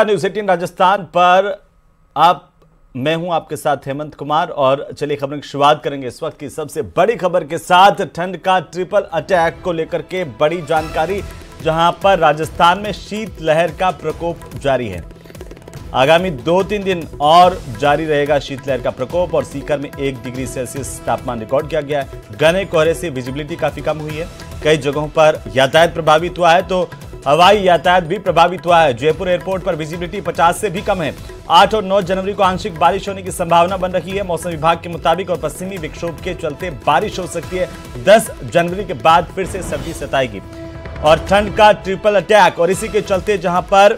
News 18 Rajasthan पर मैं हूं आपके साथ हेमंत कुमार और चलिए खबरों की शुरुआत करेंगे इस वक्त की सबसे बड़ी खबर के साथ। ठंड का ट्रिपल अटैक को लेकर के बड़ी जानकारी, जहां पर राजस्थान में शीतलहर का प्रकोप जारी है। आगामी 2-3 दिन और जारी रहेगा शीतलहर का प्रकोप और सीकर में 1 डिग्री सेल्सियस तापमान रिकॉर्ड किया गया है। घने कोहरे से विजिबिलिटी काफी कम हुई है। कई जगहों पर यातायात प्रभावित हुआ है तो हवाई यातायात भी प्रभावित हुआ है। जयपुर एयरपोर्ट पर विजिबिलिटी 50 से भी कम है। 8 और 9 जनवरी को आंशिक बारिश होने की संभावना बन रही है मौसम विभाग के मुताबिक, और पश्चिमी विक्षोभ के चलते बारिश हो सकती है। 10 जनवरी के बाद फिर से सर्दी सताएगी और ठंड का ट्रिपल अटैक, और इसी के चलते जहां पर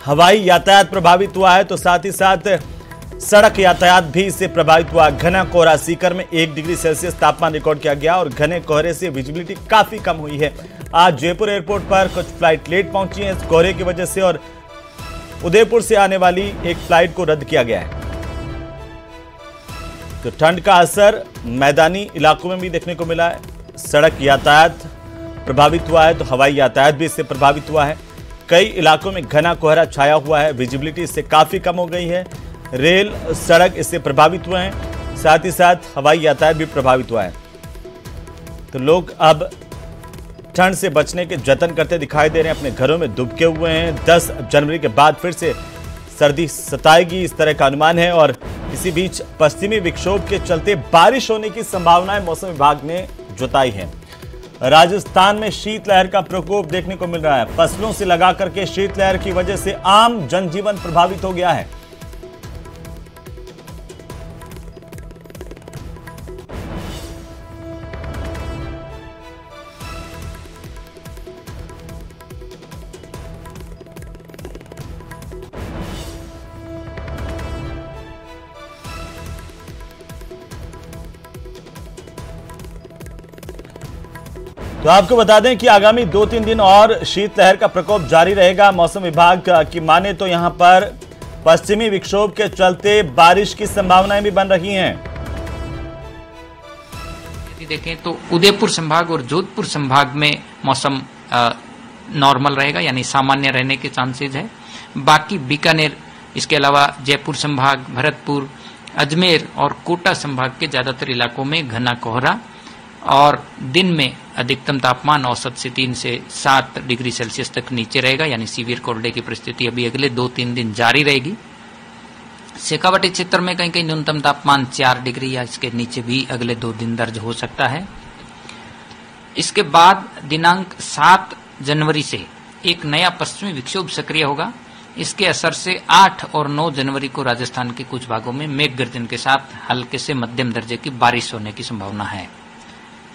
हवाई यातायात प्रभावित हुआ है तो साथ ही साथ सड़क यातायात भी इससे प्रभावित हुआ। घना कोहरा, सीकर में 1 डिग्री सेल्सियस तापमान रिकॉर्ड किया गया और घने कोहरे से विजिबिलिटी काफी कम हुई है। आज जयपुर एयरपोर्ट पर कुछ फ्लाइट लेट पहुंची है इस कोहरे की वजह से, और उदयपुर से आने वाली एक फ्लाइट को रद्द किया गया है। तो ठंड का असर मैदानी इलाकों में भी देखने को मिला है। सड़क यातायात प्रभावित हुआ है तो हवाई यातायात भी इससे प्रभावित हुआ है। कई इलाकों में घना कोहरा छाया हुआ है, विजिबिलिटी इससे काफी कम हो गई है। रेल, सड़क इससे प्रभावित हुए हैं, साथ ही साथ हवाई यातायात भी प्रभावित हुआ है। तो लोग अब ठंड से बचने के जतन करते दिखाई दे रहे हैं, अपने घरों में दुबके हुए हैं। 10 जनवरी के बाद फिर से सर्दी सताएगी, इस तरह का अनुमान है। और इसी बीच पश्चिमी विक्षोभ के चलते बारिश होने की संभावनाएं मौसम विभाग ने जताई है। राजस्थान में शीतलहर का प्रकोप देखने को मिल रहा है। फसलों से लगा करके शीतलहर की वजह से आम जनजीवन प्रभावित हो गया है। तो आपको बता दें कि आगामी 2-3 दिन और शीतलहर का प्रकोप जारी रहेगा। मौसम विभाग की माने तो यहां पर पश्चिमी विक्षोभ के चलते बारिश की संभावनाएं भी बन रही हैं। यदि देखें तो उदयपुर संभाग और जोधपुर संभाग में मौसम नॉर्मल रहेगा, यानी सामान्य रहने के चांसेस है। बाकी बीकानेर, इसके अलावा जयपुर संभाग, भरतपुर, अजमेर और कोटा संभाग के ज्यादातर इलाकों में घना कोहरा और दिन में अधिकतम तापमान औसत से 3 से 7 डिग्री सेल्सियस तक नीचे रहेगा, यानी सीवियर कोल्ड डे की परिस्थिति अभी अगले 2-3 दिन जारी रहेगी। शेखावाटी क्षेत्र में कहीं कहीं न्यूनतम तापमान 4 डिग्री या इसके नीचे भी अगले 2 दिन दर्ज हो सकता है। इसके बाद दिनांक 7 जनवरी से एक नया पश्चिमी विक्षोभ सक्रिय होगा। इसके असर से 8 और 9 जनवरी को राजस्थान के कुछ भागों में मेघ गर्जन के साथ हल्के से मध्यम दर्जे की बारिश होने की संभावना है।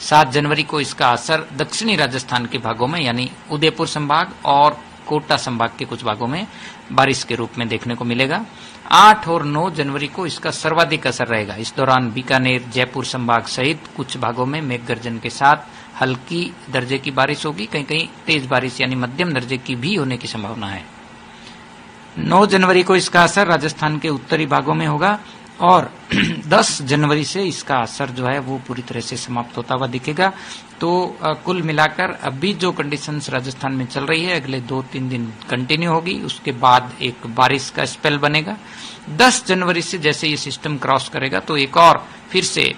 7 जनवरी को इसका असर दक्षिणी राजस्थान के भागों में, यानी उदयपुर संभाग और कोटा संभाग के कुछ भागों में बारिश के रूप में देखने को मिलेगा। 8 और 9 जनवरी को इसका सर्वाधिक असर रहेगा। इस दौरान बीकानेर, जयपुर संभाग सहित कुछ भागों में मेघ गर्जन के साथ हल्की दर्जे की बारिश होगी। कहीं कहीं तेज बारिश यानी मध्यम दर्जे की भी होने की संभावना है। 9 जनवरी को इसका असर राजस्थान के उत्तरी भागों में होगा और 10 जनवरी से इसका असर जो है वो पूरी तरह से समाप्त होता हुआ दिखेगा। तो कुल मिलाकर अभी जो कंडीशंस राजस्थान में चल रही है अगले 2-3 दिन कंटिन्यू होगी, उसके बाद एक बारिश का स्पेल बनेगा। 10 जनवरी से जैसे ये सिस्टम क्रॉस करेगा तो एक और फिर से।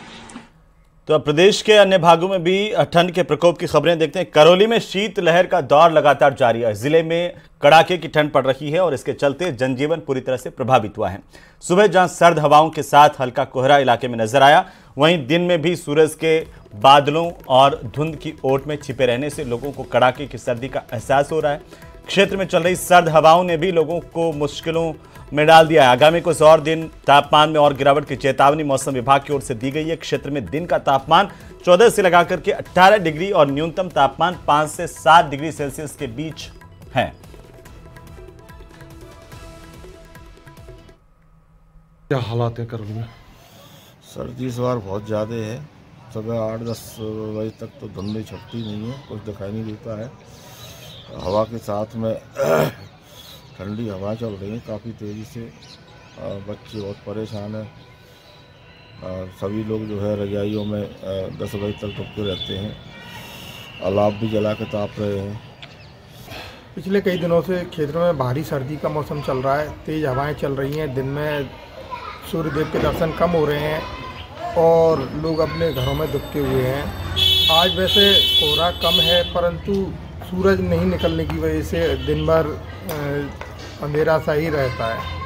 तो अब प्रदेश के अन्य भागों में भी ठंड के प्रकोप की खबरें देखते हैं। करौली में शीतलहर का दौर लगातार जारी है। जिले में कड़ाके की ठंड पड़ रही है और इसके चलते जनजीवन पूरी तरह से प्रभावित हुआ है। सुबह जहां सर्द हवाओं के साथ हल्का कोहरा इलाके में नजर आया, वहीं दिन में भी सूरज के बादलों और धुंध की ओट में छिपे रहने से लोगों को कड़ाके की सर्दी का एहसास हो रहा है। क्षेत्र में चल रही सर्द हवाओं ने भी लोगों को मुश्किलों में डाल दिया है। आगामी कुछ और दिन तापमान में और गिरावट की चेतावनी मौसम विभाग की ओर से दी गई है। क्षेत्र में दिन का तापमान 14 से लगाकर के 18 डिग्री और न्यूनतम तापमान 5 से 7 डिग्री सेल्सियस के बीच है। क्या हालात है करौली में? सर्दी इस बार बहुत ज़्यादा है। सुबह 8-10 बजे तक तो धुंध छपती नहीं है, कुछ दिखाई नहीं देता है। हवा के साथ में ठंडी हवा चल रही है काफ़ी तेज़ी से। बच्चे बहुत परेशान हैं। सभी लोग जो है रजाइयों में 10 बजे तक दुबके रहते हैं। अलाव भी जला के ताप रहे हैं। पिछले कई दिनों से क्षेत्र में भारी सर्दी का मौसम चल रहा है। तेज़ हवाएं चल रही हैं। दिन में सूर्यदेव के दर्शन कम हो रहे हैं और लोग अपने घरों में दुबके हुए हैं। आज वैसे कोहरा कम है, परंतु सूरज नहीं निकलने की वजह से दिन भर अंधेरा सा ही रहता है।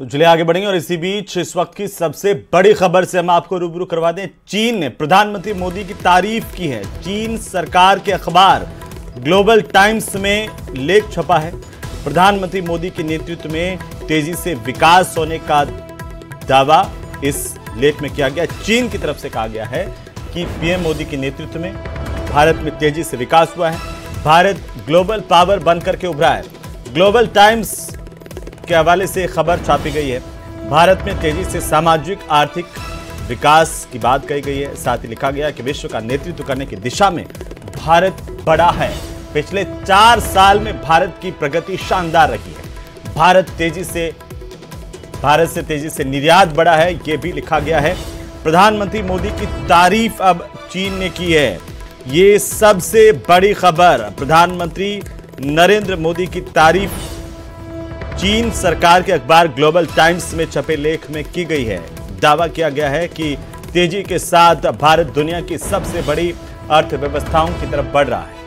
तो चलिए आगे बढ़ेंगे और इसी बीच इस वक्त की सबसे बड़ी खबर से हम आपको रूबरू करवा दें। चीन ने प्रधानमंत्री मोदी की तारीफ की है। चीन सरकार के अखबार ग्लोबल टाइम्स में लेख छपा है। प्रधानमंत्री मोदी के नेतृत्व में तेजी से विकास होने का दावा इस लेख में किया गया। चीन की तरफ से कहा गया है कि पीएम मोदी के नेतृत्व में भारत में तेजी से विकास हुआ है। भारत ग्लोबल पावर बनकर के उभरा है। ग्लोबल टाइम्स के हवाले से खबर छापी गई है। भारत में तेजी से सामाजिक आर्थिक विकास की बात कही गई है। साथ ही लिखा गया कि विश्व का नेतृत्व करने की दिशा में भारत बढ़ा है। पिछले 4 साल में भारत की प्रगति शानदार रही है। भारत से तेजी से निर्यात बढ़ा है, यह भी लिखा गया है। प्रधानमंत्री मोदी की तारीफ अब चीन ने की है। ये सबसे बड़ी खबर। प्रधानमंत्री नरेंद्र मोदी की तारीफ चीन सरकार के अखबार ग्लोबल टाइम्स में छपे लेख में की गई है। दावा किया गया है कि तेजी के साथ भारत दुनिया की सबसे बड़ी अर्थव्यवस्थाओं की तरफ बढ़ रहा है।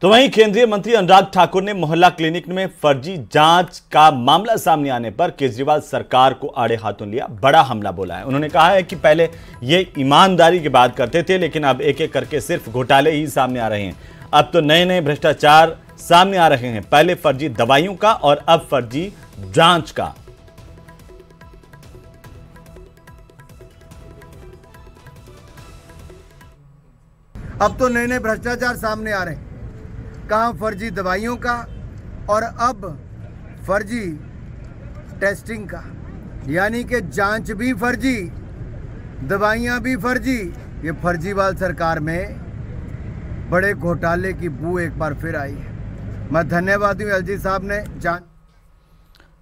तो वहीं केंद्रीय मंत्री अनुराग ठाकुर ने मोहल्ला क्लिनिक में फर्जी जांच का मामला सामने आने पर केजरीवाल सरकार को आड़े हाथों लिया। बड़ा हमला बोला है। उन्होंने कहा है कि पहले ये ईमानदारी की बात करते थे, लेकिन अब एक एक करके सिर्फ घोटाले ही सामने आ रहे हैं। अब तो नए नए भ्रष्टाचार सामने आ रहे हैं। पहले फर्जी दवाइयों का और अब फर्जी जांच का। अब तो नए नए भ्रष्टाचार सामने आ रहे हैं। कहां फर्जी दवाइयों का और अब फर्जी टेस्टिंग का, यानी कि जांच भी फर्जी, दवाइयां भी फर्जी। ये फर्जीवाल सरकार में बड़े घोटाले की बू एक बार फिर आई है। मैं धन्यवादी हूं एलजी साहब ने जांच।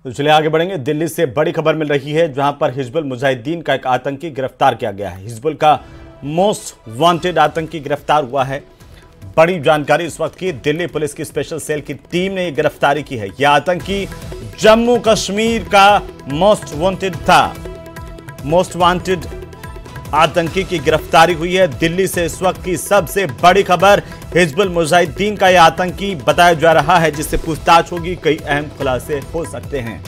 तो चलिए आगे बढ़ेंगे। दिल्ली से बड़ी खबर मिल रही है, जहां पर हिजबुल मुजाहिदीन का एक आतंकी गिरफ्तार किया गया है। हिजबुल का मोस्ट वांटेड आतंकी गिरफ्तार हुआ है। बड़ी जानकारी इस वक्त की। दिल्ली पुलिस की स्पेशल सेल की टीम ने यह गिरफ्तारी की है। यह आतंकी जम्मू कश्मीर का मोस्ट वांटेड था। मोस्ट वांटेड आतंकी की गिरफ्तारी हुई है। दिल्ली से इस वक्त की सबसे बड़ी खबर। हिजबुल मुजाहिदीन का यह आतंकी बताया जा रहा है, जिससे पूछताछ होगी। कई अहम खुलासे हो सकते हैं।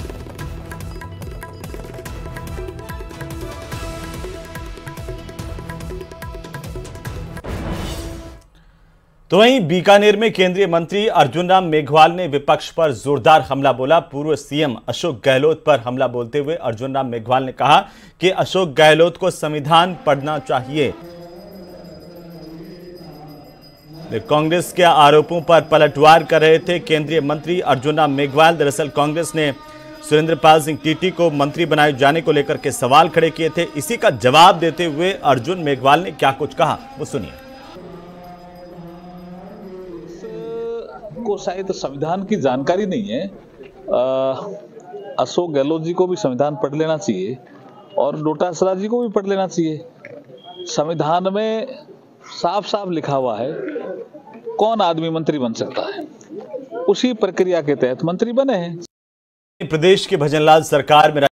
तो वहीं बीकानेर में केंद्रीय मंत्री अर्जुन राम मेघवाल ने विपक्ष पर जोरदार हमला बोला। पूर्व सीएम अशोक गहलोत पर हमला बोलते हुए अर्जुन राम मेघवाल ने कहा कि अशोक गहलोत को संविधान पढ़ना चाहिए। कांग्रेस के आरोपों पर पलटवार कर रहे थे केंद्रीय मंत्री अर्जुन राम मेघवाल। दरअसल कांग्रेस ने सुरेंद्र पाल सिंह टीटी को मंत्री बनाए जाने को लेकर के सवाल खड़े किए थे। इसी का जवाब देते हुए अर्जुन मेघवाल ने क्या कुछ कहा, वो सुनिए। को शायद संविधान की जानकारी नहीं है। अशोक गहलोत जी को भी संविधान पढ़ लेना चाहिए और डोटासरा जी को भी पढ़ लेना चाहिए। संविधान में साफ साफ लिखा हुआ है कौन आदमी मंत्री बन सकता है, उसी प्रक्रिया के तहत मंत्री बने हैं। प्रदेश के भजनलाल सरकार में